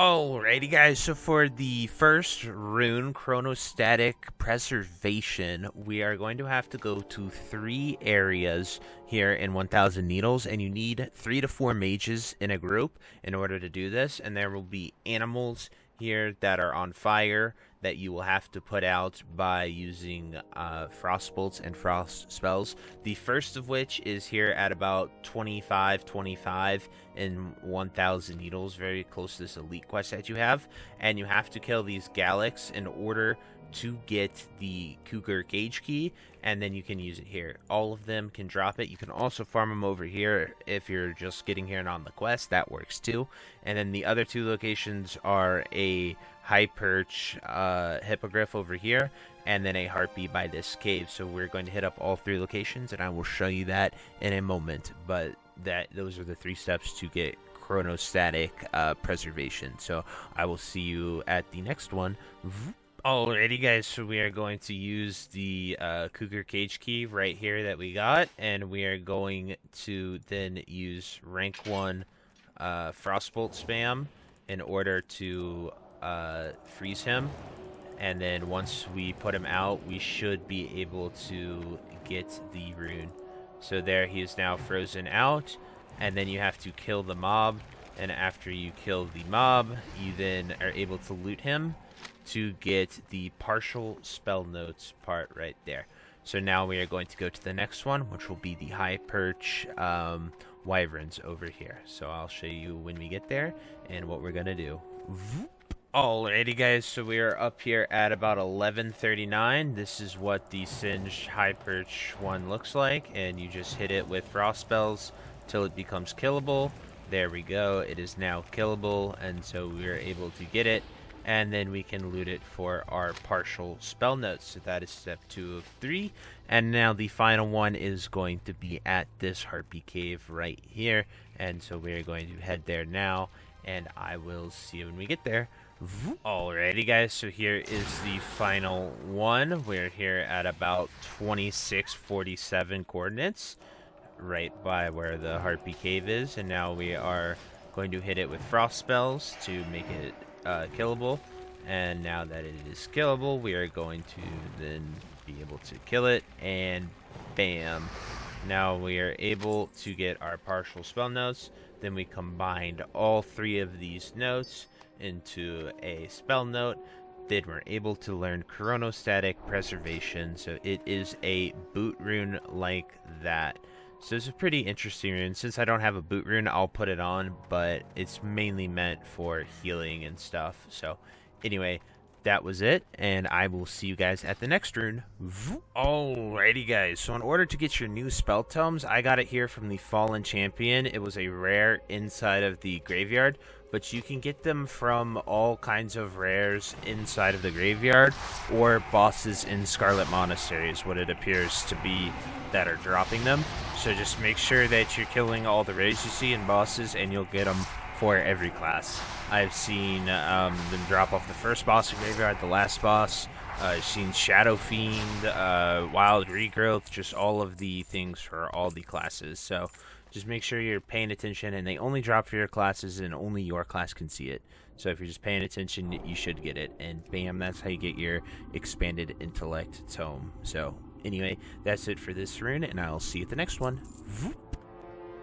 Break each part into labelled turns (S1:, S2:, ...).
S1: Alrighty guys, so for the first rune, Chronostatic Preservation, we are going to have to go to 3 areas here in 1000 Needles, and you need 3 to 4 mages in a group in order to do this, and there will be animals here that are on fire that you will have to put out by using frost bolts and frost spells. The first of which is here at about 25 in 1000 Needles, very close to this elite quest that you have, and you have to kill these Galax in order to get the Cougar Cage Key, and then you can use it here. All of them can drop it. You can also farm them over here if you're just getting here and on the quest. That works too. And then the other 2 locations are a high perch hippogriff over here, and then a harpy by this cave. So we're going to hit up all 3 locations, and I will show you that in a moment. But those are the 3 steps to get Chronostatic Preservation. So I will see you at the next one. Alrighty guys, so we are going to use the Cougar Cage Key right here that we got, and we are going to then use rank 1 Frostbolt spam in order to freeze him, and then once we put him out, we should be able to get the rune. So there, he is now frozen out, and then you have to kill the mob, and after you kill the mob, you then are able to loot him to get the partial spell notes part right there. So now we are going to go to the next one, which will be the high perch wyverns over here. So I'll show you when we get there and what we're gonna do. Alrighty guys, so we are up here at about 1139. This is what the singed high perch one looks like, and you just hit it with frost spells till it becomes killable. There we go, it is now killable, and so we are able to get it, and then we can loot it for our partial spell notes. So that is step 2 of 3, and now the final one is going to be at this harpy cave right here, and so we are going to head there now, and I will see you when we get there. Alrighty guys, so here is the final one. We're here at about 2647 coordinates, right by where the harpy cave is, and now we are going to hit it with frost spells to make it killable. And now that it is killable, we are going to then be able to kill it, and bam, now we are able to get our partial spell notes. Then we combined all 3 of these notes into a spell note. Then we're able to learn Chronostatic Preservation, so it is a boot rune like that. So it's a pretty interesting rune. Since I don't have a boot rune, I'll put it on, but it's mainly meant for healing and stuff. So anyway, that was it, and I will see you guys at the next rune. Alrighty guys, so in order to get your new spell tomes, I got it here from the Fallen Champion. It was a rare inside of the graveyard, but you can get them from all kinds of rares inside of the graveyard, or bosses in Scarlet Monastery is what it appears to be that are dropping them. So just make sure that you're killing all the rares you see in bosses, and you'll get them for every class. I've seen them drop off the first boss in graveyard, the last boss. I've seen Shadow Fiend, Wild Regrowth, just all of the things for all the classes. So just make sure you're paying attention, and they only drop for your classes, and only your class can see it. So if you're just paying attention, you should get it. And bam, that's how you get your expanded Intellect tome. So anyway, that's it for this rune, and I'll see you at the next one.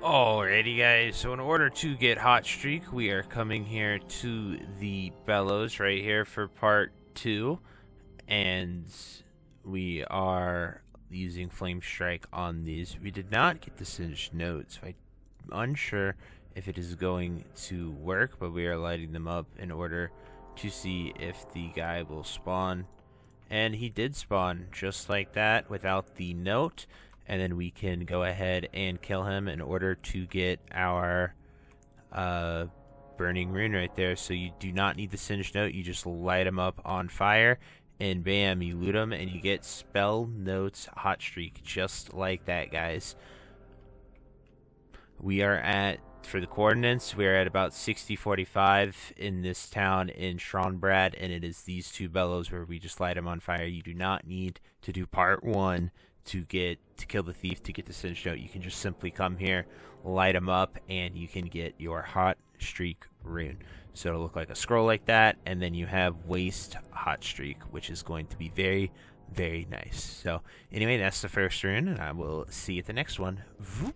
S1: Alrighty guys, so in order to get Hot Streak, we are coming here to the Bellows right here for part 2, and we are using Flame Strike on these. We did not get the Singed notes, so I'm unsure if it is going to work, but we are lighting them up in order to see if the guy will spawn, and he did spawn just like that without the note. And then we can go ahead and kill him in order to get our burning rune right there. So you do not need the Singed note, you just light him up on fire, and bam, you loot him, and you get spell notes Hot Streak, just like that guys. We are at, for the coordinates, we are at about 6045 in this town in Schronbrad, and it is these 2 bellows where we just light them on fire. You do not need to do part 1 to kill the thief to get the Singed note. You can just simply come here, light them up, and you can get your Hot Streak Rune. So it'll look like a scroll like that, and then you have Waste Hot Streak, which is going to be very, very nice. So anyway, that's the first rune, and I will see you at the next one. Voop.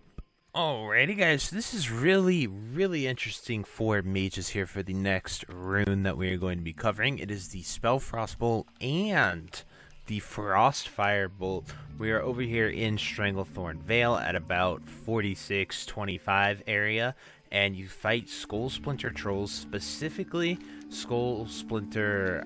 S1: Alrighty guys, so this is really, really interesting for mages here for the next rune that we are going to be covering. It is the Spellfrost Bolt and the Frostfire Bolt. We are over here in Stranglethorn Vale at about 4625 area, and you fight Skull Splinter Trolls, specifically Skull Splitter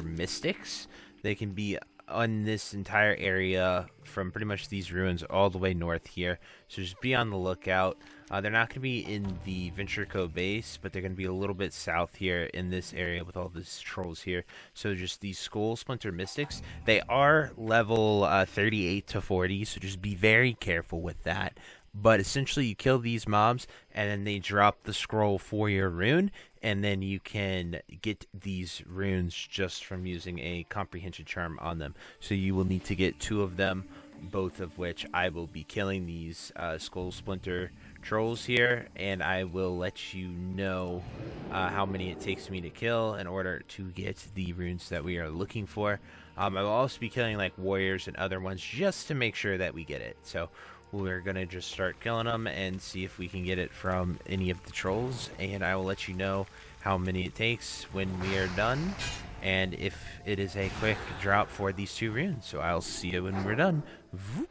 S1: Mystics. They can be on this entire area from pretty much these ruins all the way north here, so just be on the lookout. They're not going to be in the Venture Cove base, but they're going to be a little bit south here in this area with all these trolls here. So just these Skull Splinter Mystics, they are level 38 to 40, so just be very careful with that. But essentially you kill these mobs and then they drop the scroll for your rune, and then you can get these runes just from using a comprehension charm on them. So you will need to get 2 of them, both of which I will be killing these Skull Splinter trolls here, and I will let you know how many it takes me to kill in order to get the runes that we are looking for. I will also be killing like warriors and other ones just to make sure that we get it. So we're gonna just start killing them and see if we can get it from any of the trolls, and I will let you know how many it takes when we are done, and if it is a quick drop for these 2 runes. So I'll see you when we're done. Voop.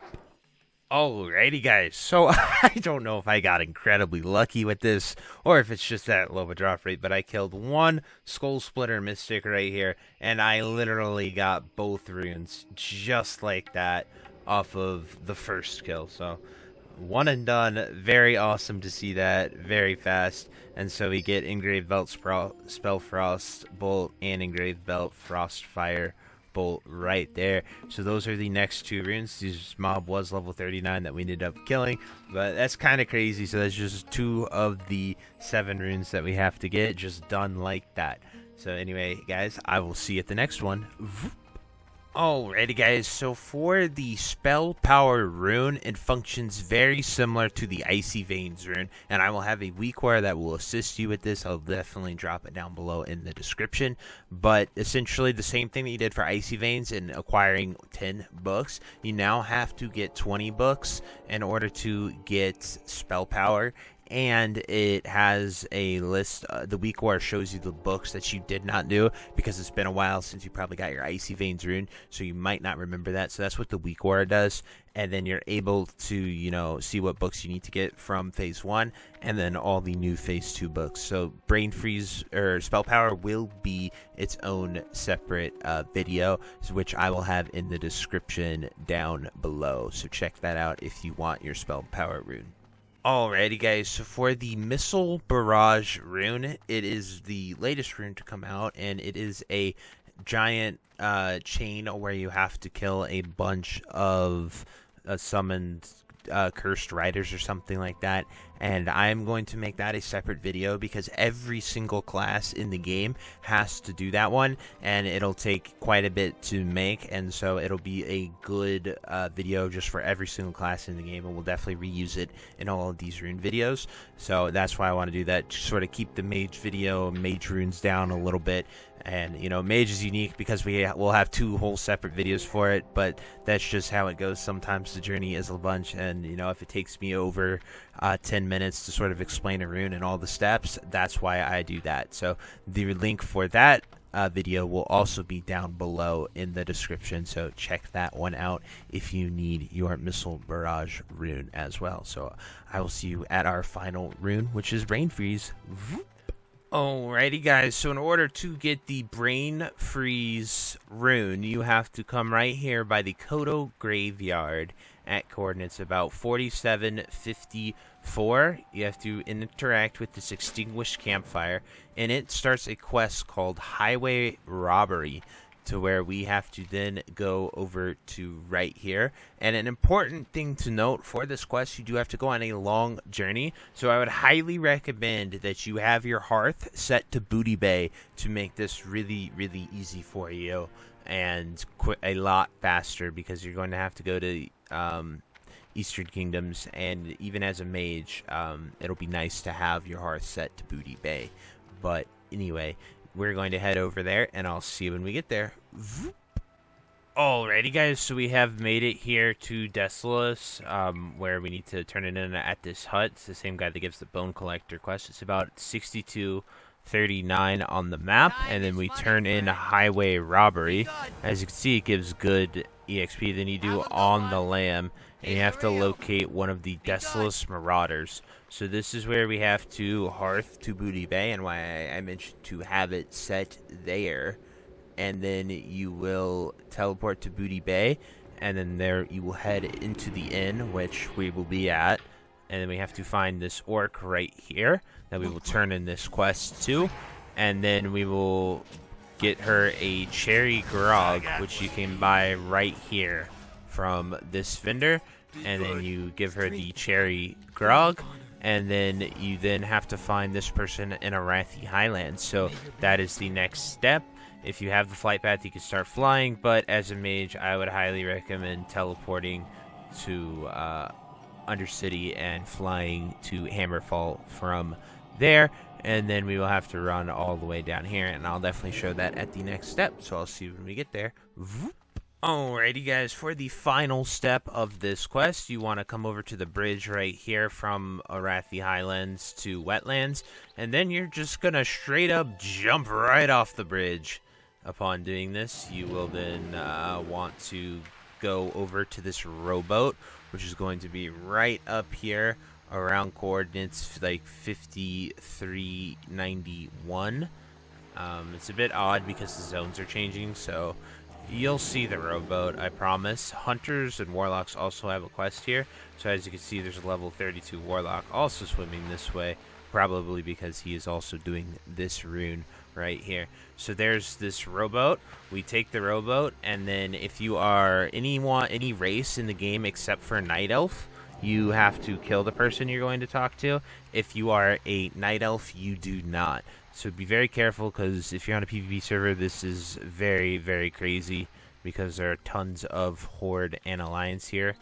S1: Alrighty guys, so I don't know if I got incredibly lucky with this or if it's just that low of a drop rate, but I killed 1 Skull Splitter Mystic right here, and I literally got both runes just like that off of the first kill. So 1 and done. Very awesome to see that, very fast. And so we get Engraved Belt Spellfrost Bolt and Engraved Belt Frostfire Bolt right there. So those are the next 2 runes. This mob was level 39 that we ended up killing, but that's kind of crazy. So that's just 2 of the 7 runes that we have to get just done like that. So anyway guys, I will see you at the next one. Alrighty guys, so for the Spellpower rune, it functions very similar to the Icy Veins rune, and I will have a weakware that will assist you with this. I'll definitely drop it down below in the description, but essentially the same thing that you did for Icy Veins in acquiring 10 books, you now have to get 20 books in order to get Spellpower. And it has a list. The weak war shows you the books that you did not do, because it's been a while since you probably got your Icy Veins rune, so you might not remember that. So that's what the weak war does, and then you're able to, you know, see what books you need to get from phase 1, and then all the new phase 2 books. So Brain Freeze or Spellpower will be its own separate video, which I will have in the description down below. So check that out if you want your Spellpower rune. Alrighty guys, so for the Missile Barrage rune, it is the latest rune to come out, and it is a giant chain where you have to kill a bunch of summoned cursed riders or something like that, and I'm going to make that a separate video because every single class in the game has to do that one, and it'll take quite a bit to make, and so it'll be a good video just for every single class in the game, and we'll definitely reuse it in all of these rune videos. So that's why I want to do that, to sort of keep the mage video, mage runes down a little bit. And you know, mage is unique because we'll have 2 whole separate videos for it, but that's just how it goes. Sometimes the journey is a bunch, and you know, if it takes me over 10 minutes to sort of explain a rune and all the steps, that's why I do that. So the link for that video will also be down below in the description, so check that one out if you need your Missile Barrage rune as well. So I will see you at our final rune, which is Brain Freeze. Alrighty guys, so in order to get the Brain Freeze rune, you have to come right here by the Kaghoe Graveyard at coordinates about 4754. You have to interact with this extinguished campfire, and it starts a quest called Highway Robbery, to where we have to then go over to right here. And an important thing to note for this quest, you do have to go on a long journey, so I would highly recommend that you have your hearth set to Booty Bay to make this really, really easy for you and a lot faster, because you're going to have to go to Eastern Kingdoms, and even as a mage, it'll be nice to have your hearth set to Booty Bay. But anyway, we're going to head over there, and I'll see you when we get there. Alrighty guys, so we have made it here to Desolus, where we need to turn it in at this hut. It's the same guy that gives the Bone Collector quest. It's about 6239 on the map, and then we turn in Highway Robbery. As you can see, it gives good EXP than you do on the Lamb, and you have to locate one of the Desolus Marauders. So this is where we have to hearth to Booty Bay, and why I mentioned to have it set there. And then you will teleport to Booty Bay, and then there you will head into the inn, which we will be at. And then we have to find this orc right here that we will turn in this quest to, and then we will get her a cherry grog, which you can buy right here from this vendor. And then you give her the cherry grog, and then you then have to find this person in Arathi Highlands. So that is the next step. If you have the flight path, you can start flying, but as a mage, I would highly recommend teleporting to Undercity and flying to Hammerfall from there, and then we will have to run all the way down here, and I'll definitely show that at the next step, so I'll see you when we get there. Alrighty guys, for the final step of this quest, you want to come over to the bridge right here from Arathi Highlands to Wetlands, and then you're just going to straight up jump right off the bridge. Upon doing this, you will then want to go over to this rowboat, which is going to be right up here around coordinates like 5391. It's a bit odd because the zones are changing, so you'll see the rowboat, I promise. Hunters and Warlocks also have a quest here, so as you can see, there's a level 32 Warlock also swimming this way, probably because he is also doing this rune right here. So there's this rowboat. We take the rowboat, and then if you are any race in the game except for Night Elf, you have to kill the person you're going to talk to. If you are a Night Elf, you do not. So be very careful, because if you're on a PvP server, this is very, very crazy, because there are tons of Horde and Alliance here.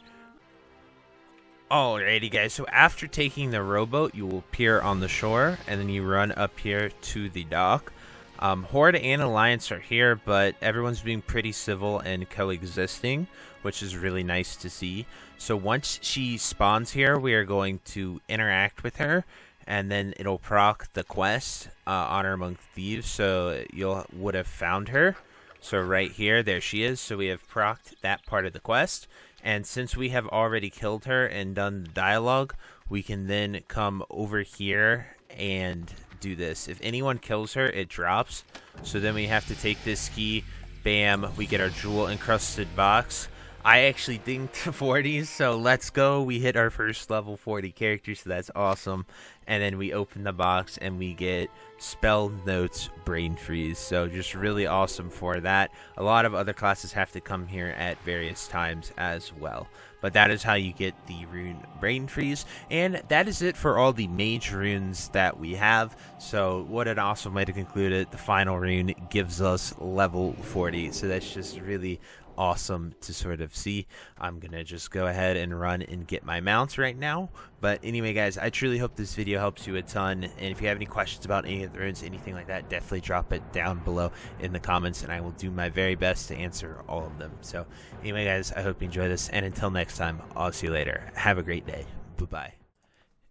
S1: Alrighty guys, so after taking the rowboat, you will appear on the shore, and then you run up here to the dock. Horde and Alliance are here, but everyone's being pretty civil and coexisting, which is really nice to see. So once she spawns here, we are going to interact with her, and then it'll proc the quest, Honor Among Thieves, so you would have found her. So right here, there she is, so we have procced that part of the quest. And since we have already killed her and done the dialogue, we can then come over here and do this. If anyone kills her, it drops. So then we have to take this key. Bam, we get our jewel encrusted box. I actually dinged 40s, so let's go. We hit our first level 40 character, so that's awesome. And then we open the box and we get Spell Notes Brain Freeze. So just really awesome for that. A lot of other classes have to come here at various times as well. But that is how you get the rune Brain Freeze. And that is it for all the mage runes that we have. So what an awesome way to conclude it. The final rune gives us level 40. So that's just really awesome to sort of see. I'm gonna just go ahead and run and get my mounts right now. But anyway guys, I truly hope this video helps you a ton, and if you have any questions about any of the runes, anything like that, definitely drop it down below in the comments, and I will do my very best to answer all of them. So anyway guys, I hope you enjoy this, and until next time, I'll see you later. Have a great day. Bye bye.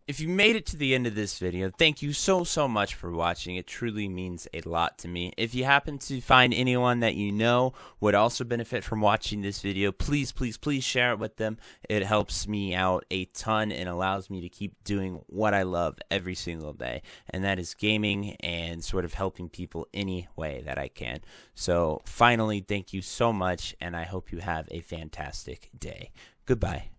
S1: If you made it to the end of this video, thank you so much for watching. It truly means a lot to me. If you happen to find anyone that you know would also benefit from watching this video, please share it with them. It helps me out a ton and allows me to keep doing what I love every single day, and that is gaming and sort of helping people any way that I can. So finally, thank you so much, and I hope you have a fantastic day. Goodbye.